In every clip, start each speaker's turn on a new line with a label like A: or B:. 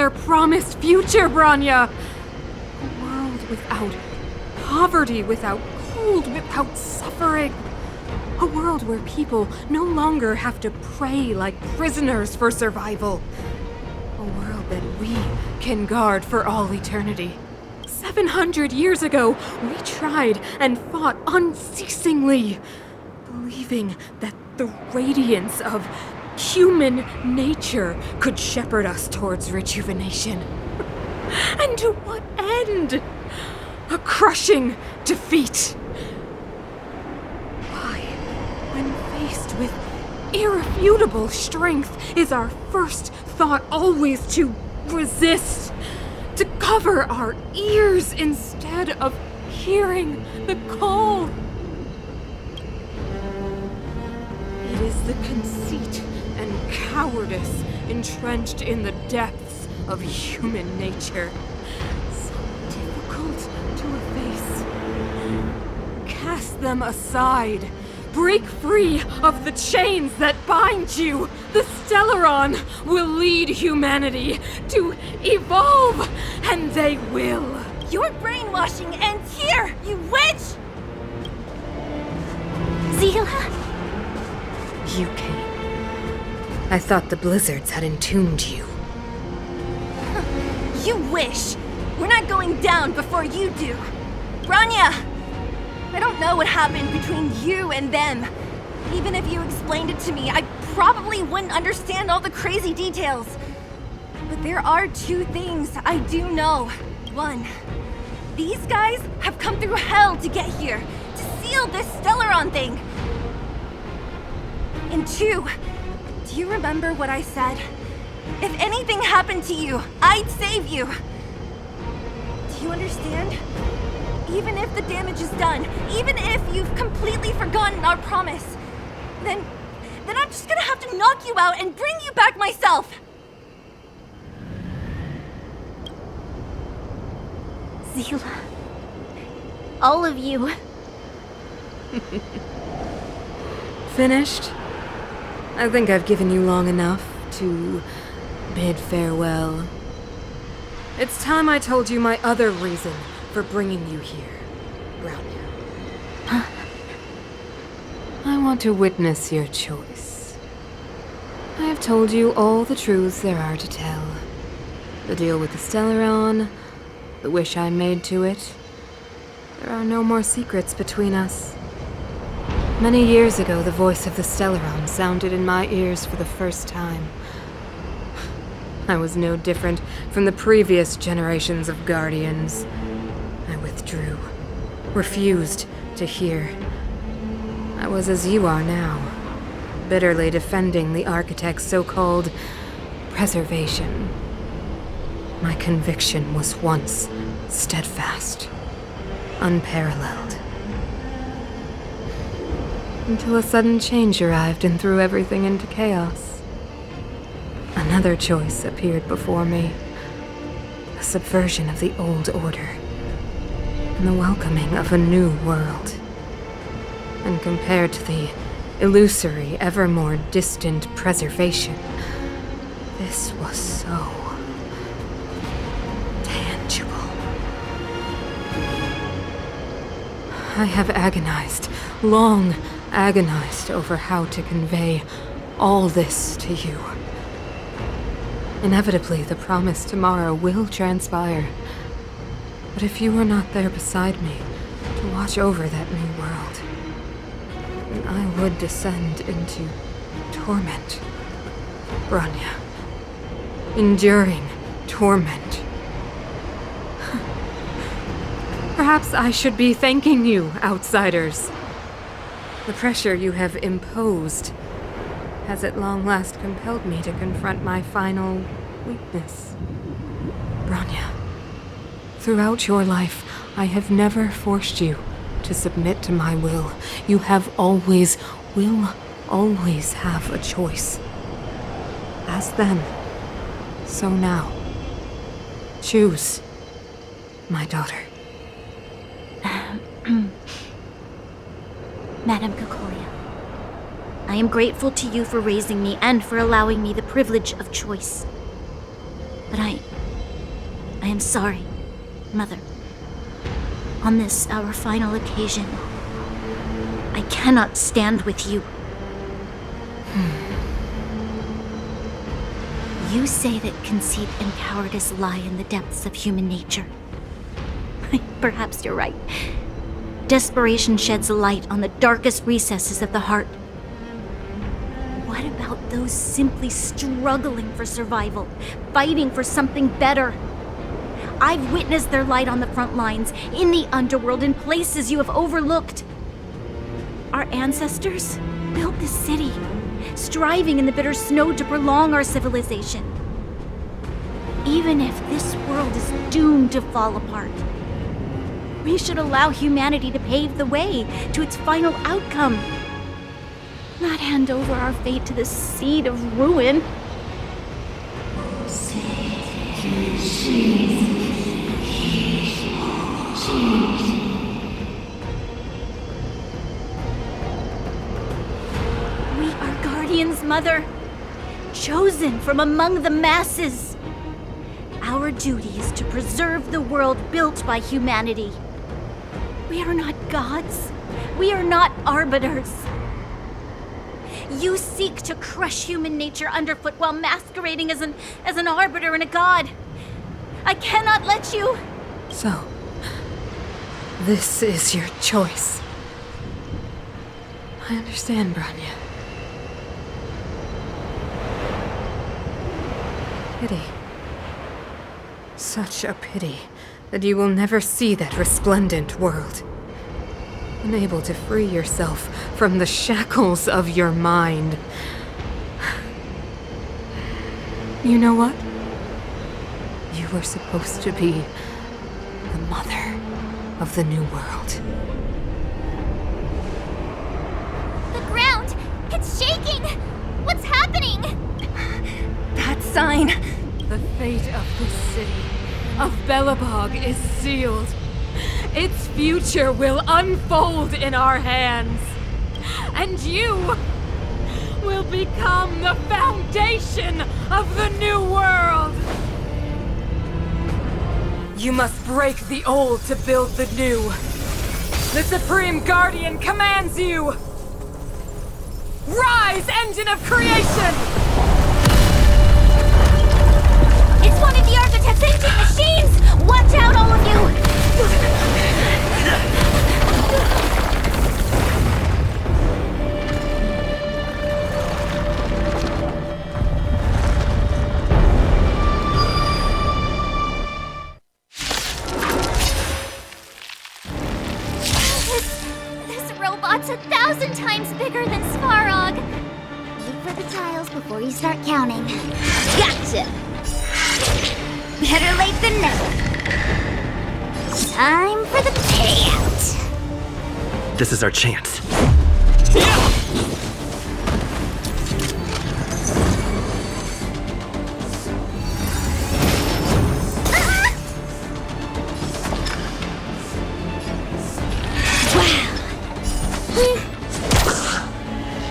A: their promised future, Branya. A world without poverty, without cold, without suffering. A world where people no longer have to pray like prisoners for survival. A world that we can guard for all eternity. 700 years ago, we tried and fought unceasingly, believing that the radiance of human nature could shepherd us towards rejuvenation. And to what end? A crushing defeat. Why, when faced with irrefutable strength, is our first thought always to resist? To cover our ears instead of hearing the call? It is the conceit and cowardice entrenched in the depths of human nature, so difficult to efface. Cast them aside. Break free of the chains that bind you. The Stellaron will lead humanity to evolve, and they will.
B: Your brainwashing ends here, you witch! Zila?
A: You came. I thought the blizzards had entombed you.
B: You wish. We're not going down before you do. Branya! I don't know what happened between you and them. Even if you explained it to me, I probably wouldn't understand all the crazy details. But there are two things I do know. One, these guys have come through hell to get here, to seal this Stellaron thing. And two, do you remember what I said? If anything happened to you, I'd save you. Do you understand? Even if the damage is done, even if you've completely forgotten our promise, then I'm just gonna have to knock you out and bring you back myself! Zila. All of you.
A: Finished? I think I've given you long enough to bid farewell. It's time I told you my other reason for bringing you here, Branya. I want to witness your choice. I have told you all the truths there are to tell. The deal with the Stellaron, the wish I made to it. There are no more secrets between us. Many years ago, the voice of the Stellaron sounded in my ears for the first time. I was no different from the previous generations of Guardians. I withdrew, refused to hear. I was as you are now, bitterly defending the Architect's so-called preservation. My conviction was once steadfast, unparalleled. Until a sudden change arrived and threw everything into chaos. Another choice appeared before me, a subversion of the old order, and the welcoming of a new world. And compared to the illusory, ever more distant preservation, this was so tangible. I have agonized, long agonized over how to convey all this to you. Inevitably, the promised tomorrow will transpire. But if you were not there beside me to watch over that new world, then I would descend into torment. Branya. Enduring torment. Perhaps I should be thanking you, outsiders. The pressure you have imposed has at long last compelled me to confront my final weakness. Branya, throughout your life, I have never forced you to submit to my will. You have always, will always have a choice. As then, so now. Choose, my daughter.
B: Madame Cocolia, I am grateful to you for raising me and for allowing me the privilege of choice. But
C: I am sorry, Mother. On this, our final occasion, I cannot stand with you. You say that conceit and cowardice lie in the depths of human nature. Perhaps you're right. Desperation sheds light on the darkest recesses of the heart. What about those simply struggling for survival, fighting for something better? I've witnessed their light on the front lines, in the underworld, in places you have overlooked. Our ancestors built this city, striving in the bitter snow to prolong our civilization. Even if this world is doomed to fall apart, we should allow humanity to pave the way to its final outcome. Not hand over our fate to the seed of ruin. We are guardians, Mother, chosen from among the masses. Our duty is to preserve the world built by humanity. We are not gods. We are not arbiters. You seek to crush human nature underfoot while masquerading as an arbiter and a god. I cannot let you.
A: So, this is your choice. I understand, Branya. Pity. Such a pity that you will never see that resplendent world. Unable to free yourself from the shackles of your mind. You know what? You were supposed to be the mother of the new world.
B: The ground! It's shaking! What's happening?
A: That sign! The fate of this city, of Belobog, is sealed. Its future will unfold in our hands. And you will become the foundation of the new world. You must break the old to build the new. The Supreme Guardian commands you! Rise, engine of creation!
B: It's one of the Architect's ancient machines! Watch out, all of you! This robot's 1,000 times bigger than Svarog.
D: Look for the tiles before you start counting.
B: Gotcha!
D: Better late than never. Time for the payout.
E: This is our chance.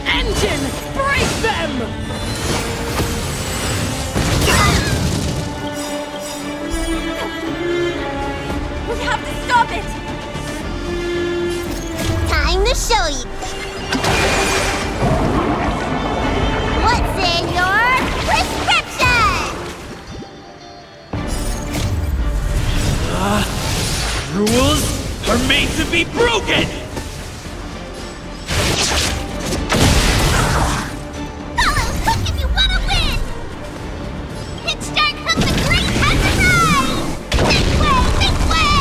A: Engine, break them!
B: We have to stop it!
D: Time to show you. What's in your prescription?
E: Rules are made to be broken!
D: Follow Hook if you want to win. Pitch Dark Hook the Great has arrived. This way, this way.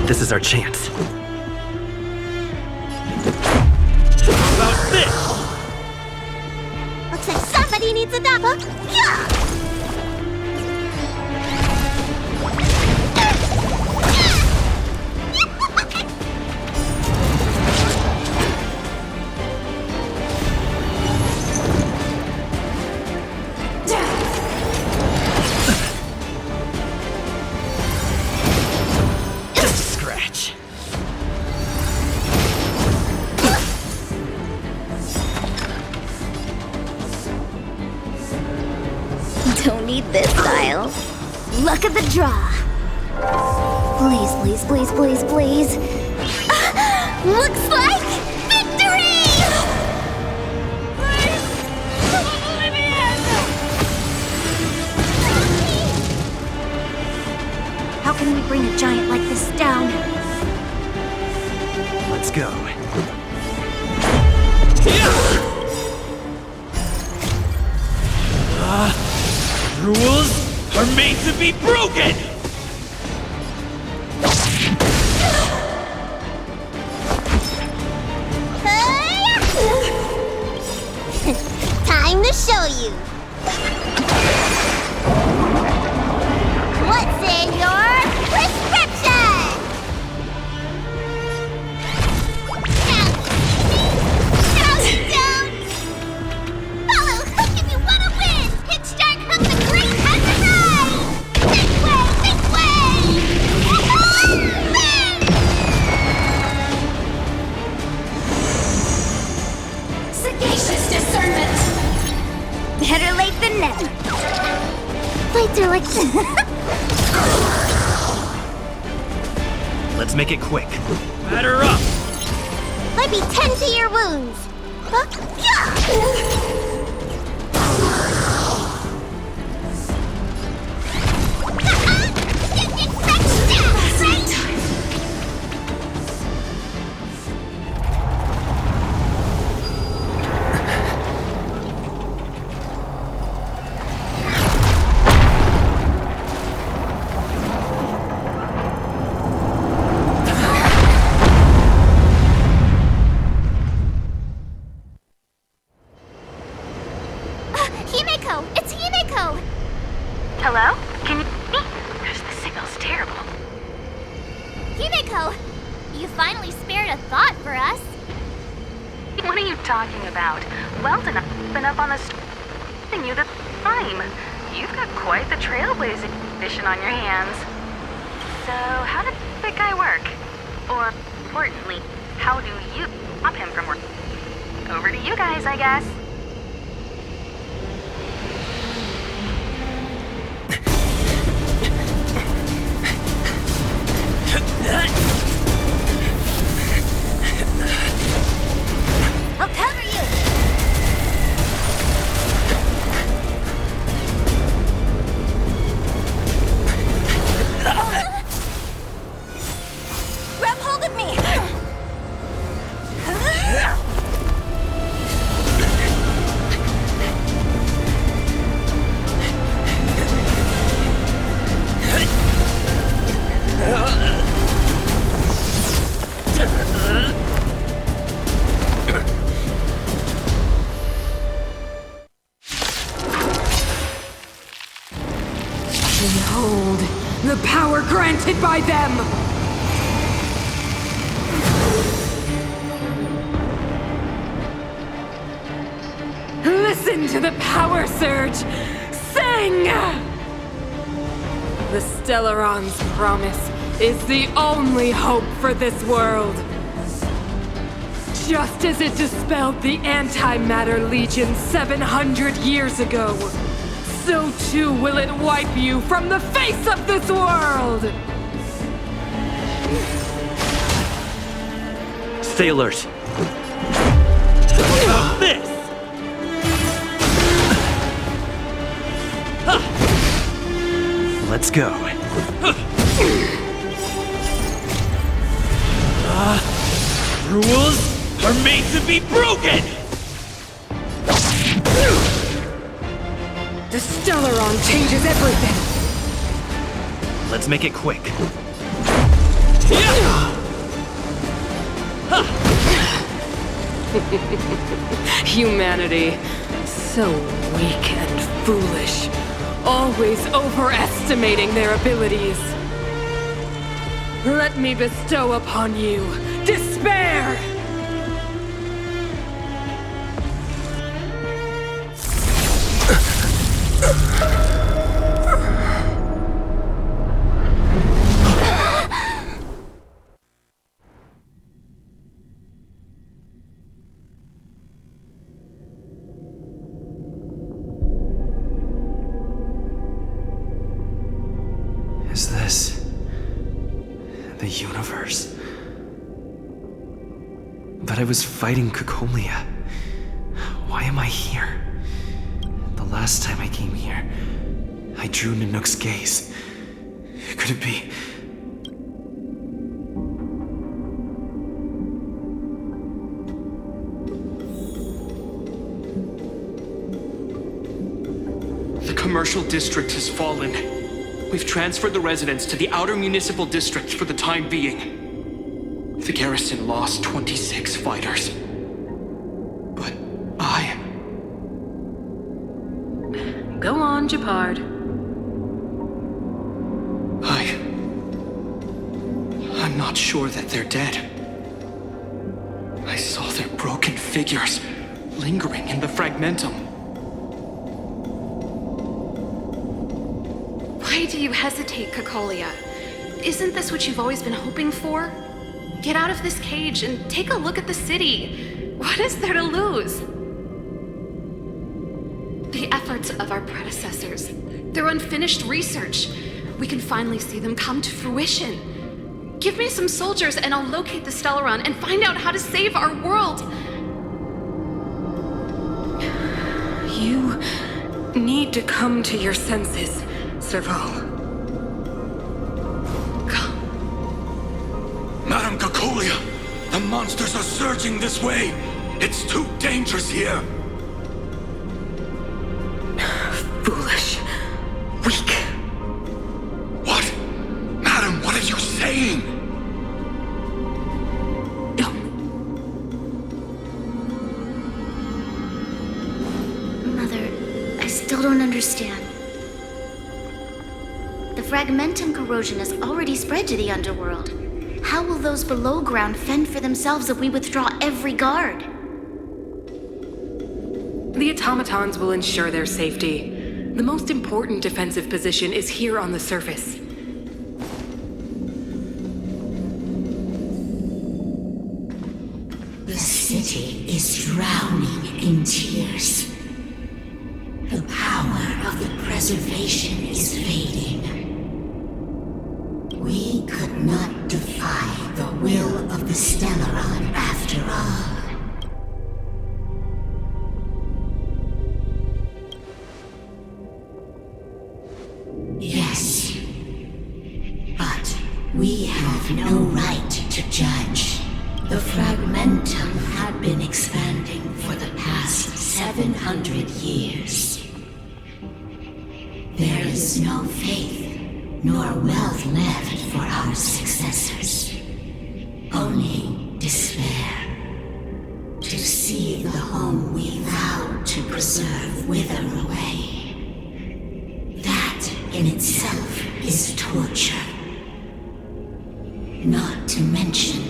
E: This is our chance. How about this?
D: Looks like somebody needs a double. Yeah.
E: Just a scratch.
D: beat this style. Luck of the draw. Please, please, please, please, please. Looks like victory! Please, let me in!
C: How can we bring a giant like this down?
F: Let's go.
E: Rules are made to be broken!
D: Time to show you. What's in your prescription? No, you don't. Follow Hook if you want to win. Hit start Hook the Great has arrived. This way, this way.
B: Sagacious discernment!
D: Better late than never. Fights are like
F: Let's make it quick.
E: Batter up!
D: Let me tend to your wounds. Himeko! It's Himeko!
C: Hello? Can you hear me? Gosh, the signal's terrible.
D: Himeko! You finally spared a thought for us.
C: What are you talking about? Weldon, I've been up on the and you the time. You've got quite the trailblazing mission on your hands. So, how did that guy work? Or, importantly, how do you stop him from working? Over to you guys, I guess.
D: I'll cover you!
B: Grab hold of me!
A: Behold, the power granted by them! Listen to the power surge! Sing! The Stellaron's promise is the only hope for this world. Just as it dispelled the Antimatter Legion 700 years ago, so too will it wipe you from the face of this world!
F: Stay alert.
E: About this!
F: Let's go.
E: Rules are made to be broken!
A: The Stellaron changes everything!
F: Let's make it quick.
A: Humanity, so weak and foolish, always overestimating their abilities. Let me bestow upon you despair!
F: I was fighting Cocolia. Why am I here? The last time I came here, I drew Nanook's gaze. Could it be?
G: The commercial district has fallen. We've transferred the residents to the outer municipal district for the time being. The garrison lost 26 fighters. But
A: Go on, Japard.
G: I'm not sure that they're dead. I saw their broken figures lingering in the fragmentum.
H: Why do you hesitate, Cocolia? Isn't this what you've always been hoping for? Get out of this cage and take a look at the city. What is there to lose? The efforts of our predecessors, their unfinished research. We can finally see them come to fruition. Give me some soldiers and I'll locate the Stellaron and find out how to save our world.
A: You need to come to your senses, Serval. Come.
E: Madam Cocolia, the monsters are surging this way. It's too dangerous here.
A: Foolish. Weak.
E: What? Madam, what are you saying?
C: Mother, I still don't understand. The fragmentum corrosion has already spread to the underworld. How will those below ground fend for themselves if we withdraw every guard?
A: The automatons will ensure their safety. The most important defensive position is here on the surface.
I: The city is drowning in tears. The power of the preservation is fading. We could not defy the will of the Stellaron after all. Yes, but we have no right to judge. The fragmentum had been expanding for the past 700 years. There is no faith nor wealth left for our successors. Only despair. To see the home we vowed to preserve wither away. That in itself is torture. Not to mention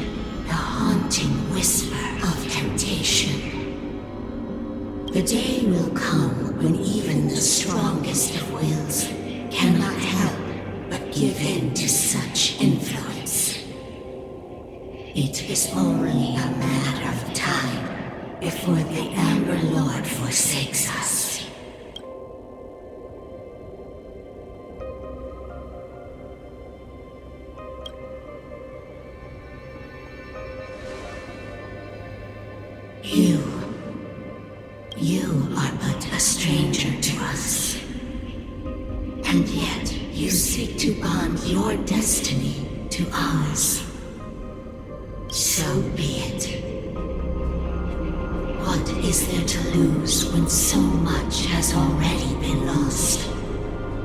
I: the haunting whisper of temptation. The day will come when even the strongest of wills cannot help but give in to such influence. It is only a matter of time before the Amber Lord forsakes us. You are but a stranger to us. And yet you seek to bond your destiny to ours. So be it. What is there to lose when so much has already been lost?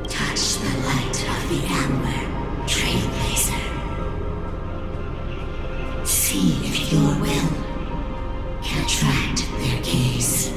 I: Touch the light of the Amber, Trailblazer. See if your will can attract their gaze.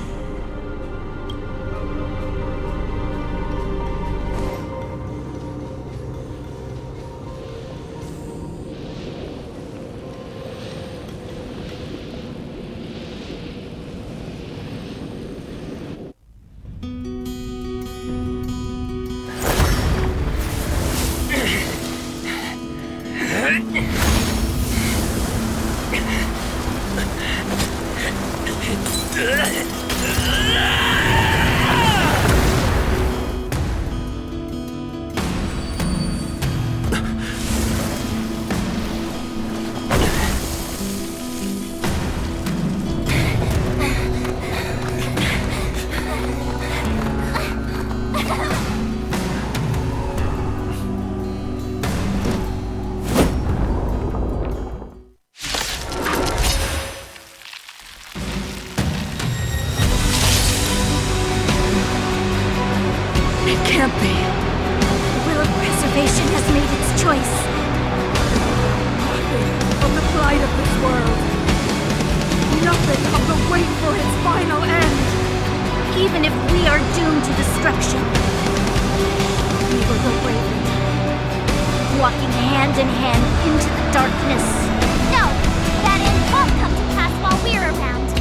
A: can't be.
C: The will of preservation has made its choice.
A: Nothing of the plight of this world. Nothing of the wait for its final end.
C: Even if we are doomed to destruction, we will go bravely, walking hand in hand into the darkness.
D: No! That end won't come to pass while we're around.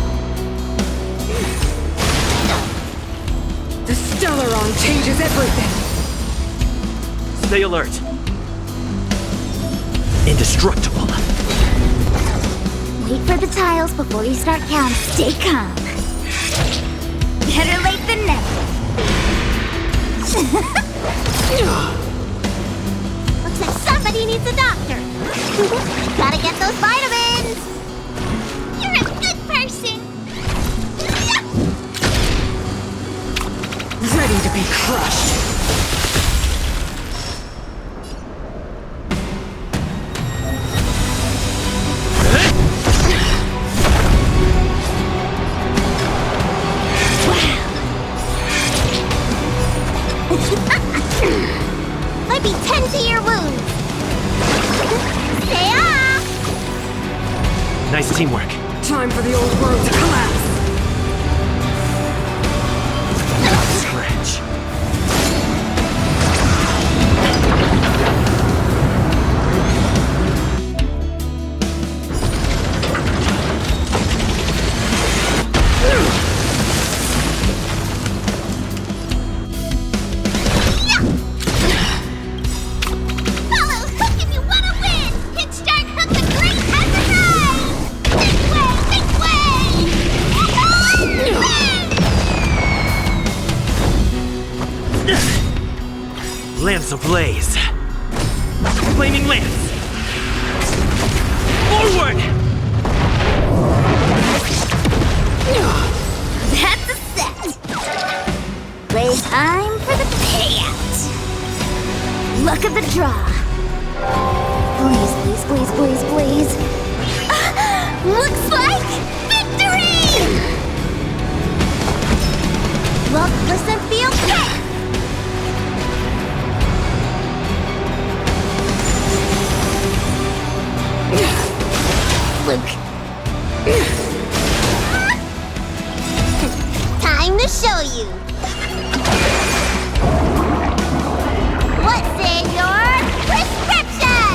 A: The Stellaron changes everything.
F: Stay alert. Indestructible.
D: Wait for the tiles before you start counting. Stay calm. Better late than never. Looks like somebody needs a doctor. Gotta get those vitamins. You're a good person.
A: Ready to be crushed.
D: Might be 10 to your wounds. Stay off!
F: Nice teamwork.
A: Time for the old world to collapse.
F: Stretch.
D: Follow Hook if you want to win! Hit Stark Hook the Great has arrived! Make way!
F: Lance ablaze. Flaming lance. Forward!
D: That's a set! Play time for the payout! Luck of the draw! Please, please, please, please, please! Looks like victory! Look, listen, feel, kick! Luke. Time to show you. What's in your prescription?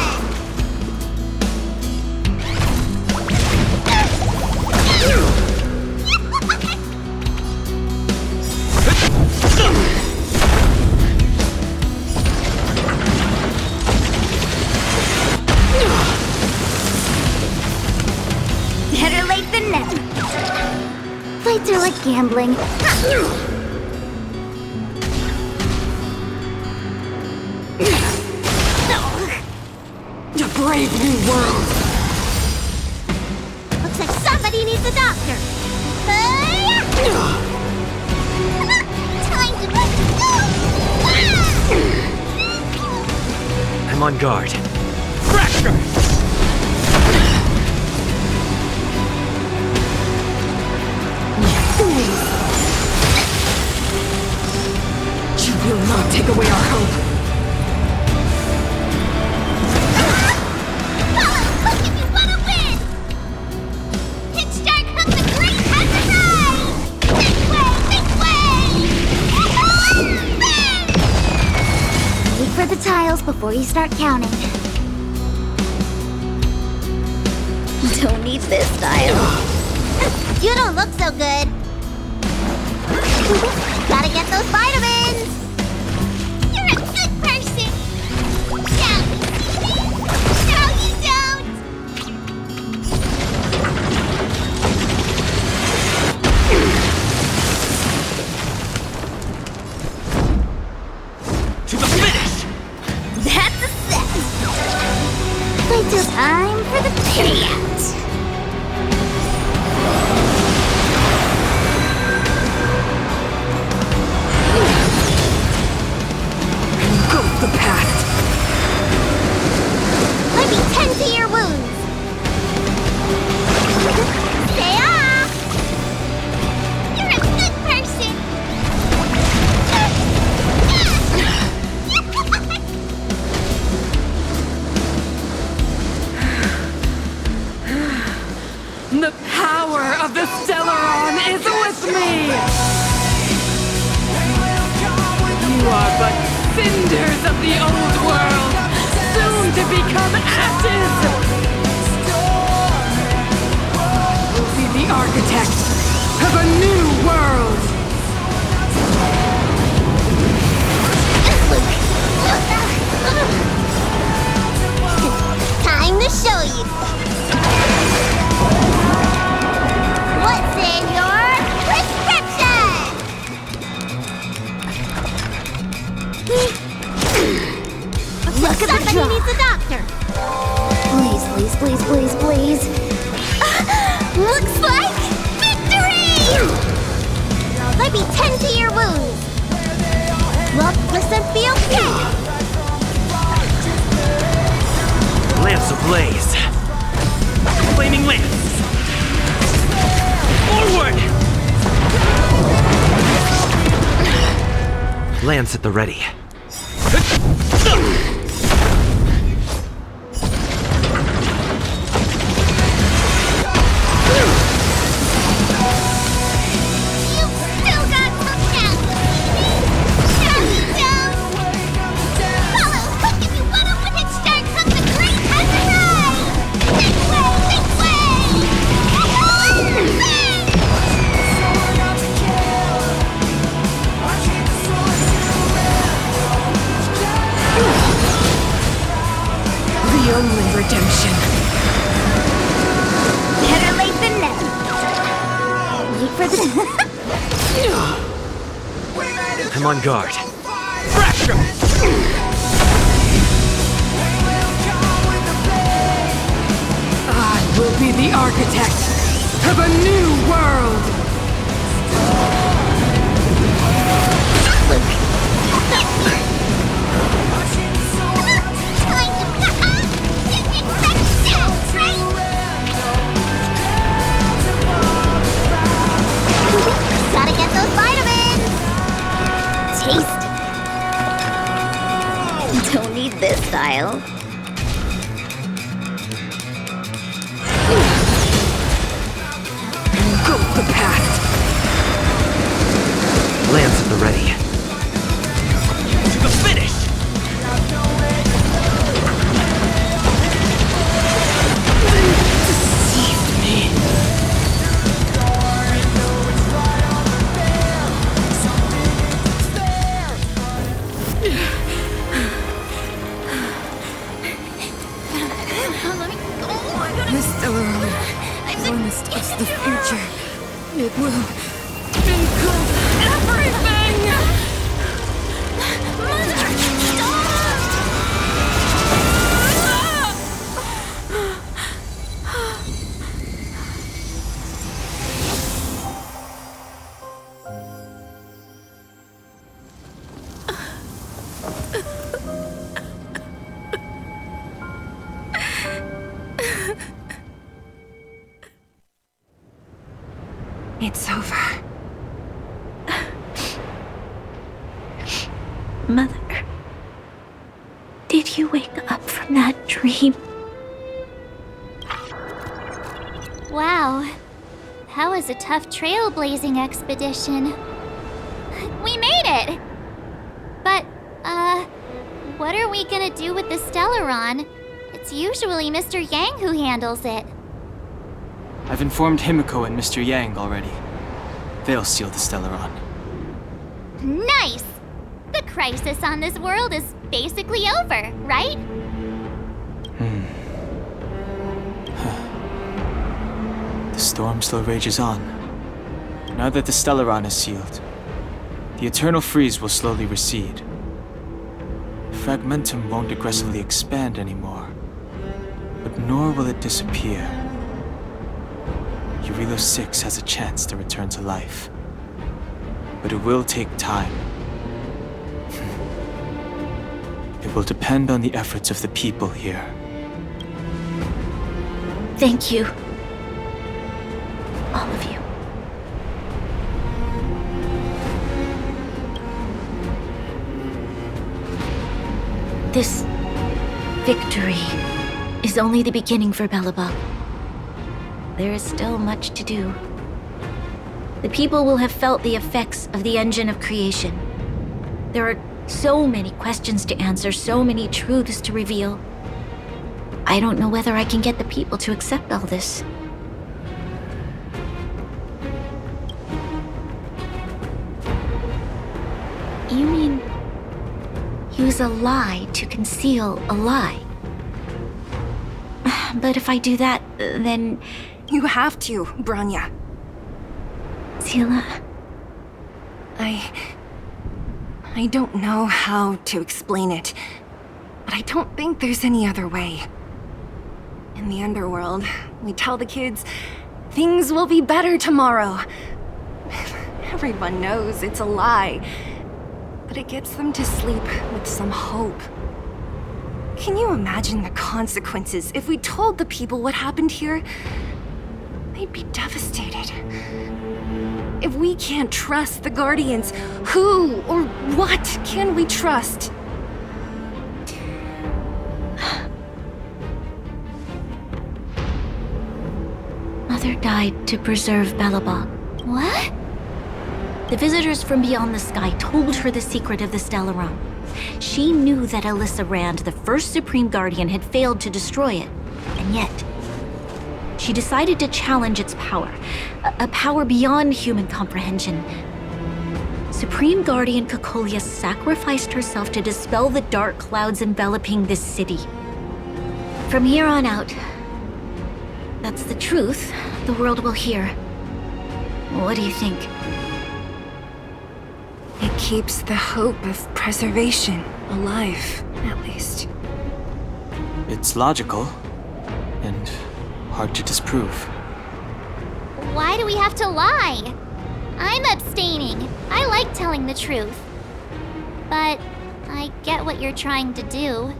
D: Better late than never. Play through like gambling.
A: A brave new world.
D: Looks like somebody needs a doctor. Time to let go.
F: I'm on guard. Fracture!
A: You will not take away our hope.
D: Follow Hook if you want to win. Hit Stark Hook the Great has arrived. Make way! Wait for the tiles before you start counting. Don't need this tile. You don't look so good. Gotta get those vitamins. You're a good person. Now you see me. Now you don't.
F: To the finish!
D: That's a set. Play till time for the payout.
A: cinders of the old world, soon to become ashes! Will be the architect of a new world!
D: Time to show you. What's in your prescription? Look at somebody needs a doctor. Please, please, please, please, please. Looks like victory! Let me tend to your wounds. Look, listen, be okay.
F: Lamps ablaze. Flaming lamps. Forward! Lance at the ready.
D: Still got some gas, down. Follow, quick if you want to win it, start from the great hazard ride. This way,
A: The only redemption.
D: better late than never. Wait for the...
F: I'm on guard.
A: I will be the architect of a new world!
D: Gotta get those vitamins! Taste! Don't need this style.
A: Go the past!
F: Lance at the ready. To the finish!
A: Deceived me. This Stellar promised us the future. It will include everything! It's over.
C: Mother, did you wake up from that dream?
D: Wow. That was a tough trailblazing expedition. We made it! But, what are we gonna do with the Stellaron? It's usually Mr. Yang who handles it.
J: I've informed Himiko and Mr. Yang already. They'll seal the Stellaron.
D: Nice! The crisis on this world is basically over, right?
J: The storm still rages on. Now that the Stellaron is sealed, the eternal freeze will slowly recede. Fragmentum won't aggressively expand anymore, but nor will it disappear. Eurilo 6 has a chance to return to life, but it will take time. It will depend on the efforts of the people here.
C: Thank you. All of you. This victory is only the beginning for Belobog. There is still much to do. The people will have felt the effects of the engine of creation. There are So many questions to answer, so many truths to reveal. I don't know whether I can get the people to accept all this. You mean use a lie to conceal a lie? But if I do that, then...
B: You have to, Branya.
C: Seela...
B: I don't know how to explain it, but I don't think there's any other way. In the underworld, we tell the kids, things will be better tomorrow. Everyone knows it's a lie, but it gets them to sleep with some hope. Can you imagine the consequences if we told the people what happened here? They'd be devastated. If we can't trust the Guardians, who or what can we trust?
C: Mother died to preserve Belobog.
D: What?
C: The visitors from beyond the sky told her the secret of the Stellaron. She knew that Alyssa Rand, the first Supreme Guardian, had failed to destroy it. And yet, she decided to challenge its power. A power beyond human comprehension. Supreme Guardian Cocolia sacrificed herself to dispel the dark clouds enveloping this city. From here on out, that's the truth the world will hear. What do you think?
B: It keeps the hope of preservation alive, at least.
J: It's logical and hard to disprove.
D: Why do we have to lie? I'm abstaining. I like telling the truth. But I get what you're trying to do.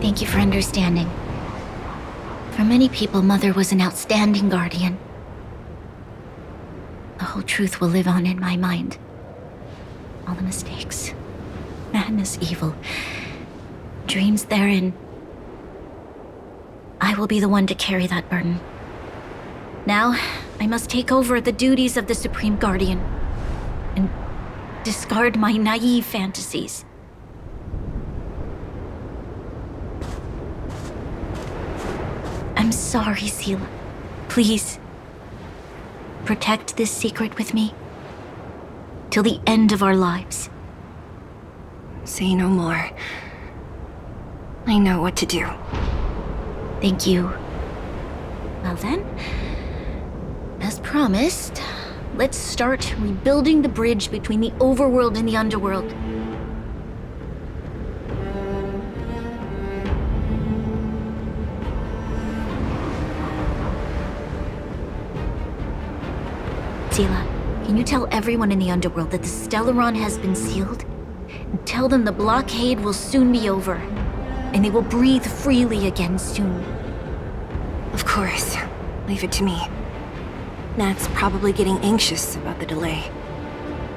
C: Thank you for understanding. For many people, Mother was an outstanding guardian. The whole truth will live on in my mind. All the mistakes, madness, evil, dreams therein. I will be the one to carry that burden. Now, I must take over the duties of the Supreme Guardian and discard my naive fantasies. I'm sorry, Seela. Please, protect this secret with me till the end of our lives.
B: Say no more. I know what to do.
C: Thank you. Well then, as promised, let's start rebuilding the bridge between the overworld and the underworld. Seela, can you tell everyone in the underworld that the Stellaron has been sealed? And tell them the blockade will soon be over, and they will breathe freely again soon.
B: Of course. Leave it to me. Nat's probably getting anxious about the delay.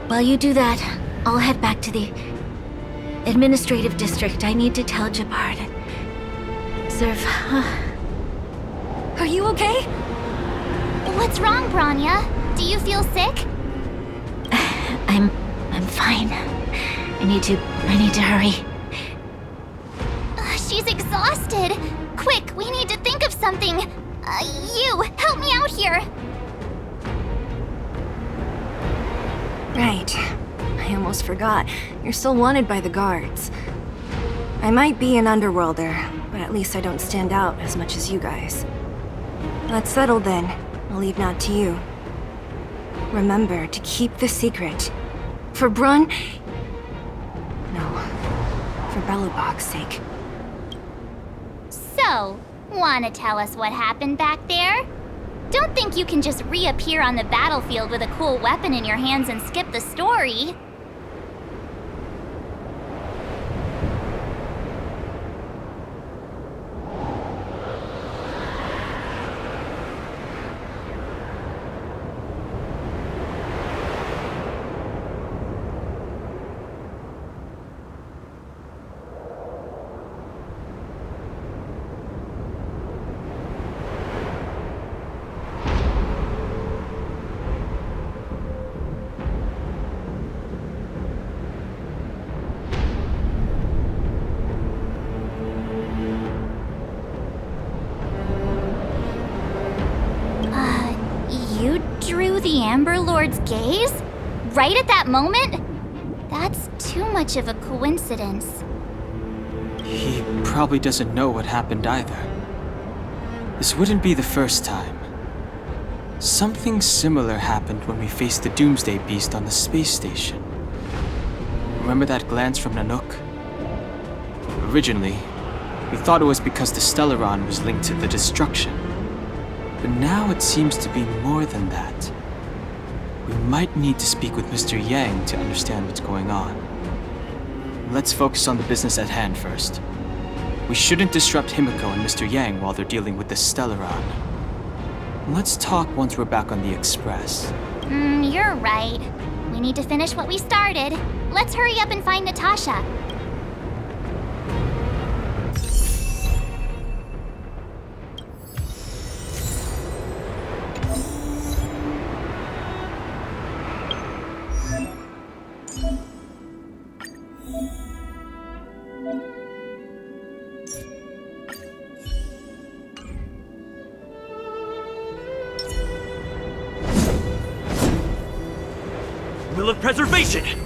C: While you do that, I'll head back to the administrative district. I need to tell Jabbar to serve.
B: Are you okay?
D: What's wrong, Branya? Do you feel sick?
C: I'm fine. I need to hurry.
D: She's exhausted. Quick, we need to think of something. You, help me out here.
B: Right. I almost forgot. You're still wanted by the guards. I might be an underworlder, but at least I don't stand out as much as you guys. That's settled then. I'll leave Nat to you. Remember to keep the secret. For Brun... No. For Belobog's sake.
D: So, wanna tell us what happened back there? Don't think you can just reappear on the battlefield with a cool weapon in your hands and skip the story. the Amber Lord's gaze? Right at that moment? That's too much of a coincidence.
J: He probably doesn't know what happened either. This wouldn't be the first time. Something similar happened when we faced the Doomsday Beast on the space station. Remember that glance from Nanook? Originally, we thought it was because the Stellaron was linked to the destruction. But now it seems to be more than that. We might need to speak with Mr. Yang to understand what's going on. Let's focus on the business at hand first. We shouldn't disrupt Himiko and Mr. Yang while they're dealing with the Stellaron. Let's talk once we're back on the Express.
D: You're right. We need to finish what we started. Let's hurry up and find Natasha.
K: Will of preservation!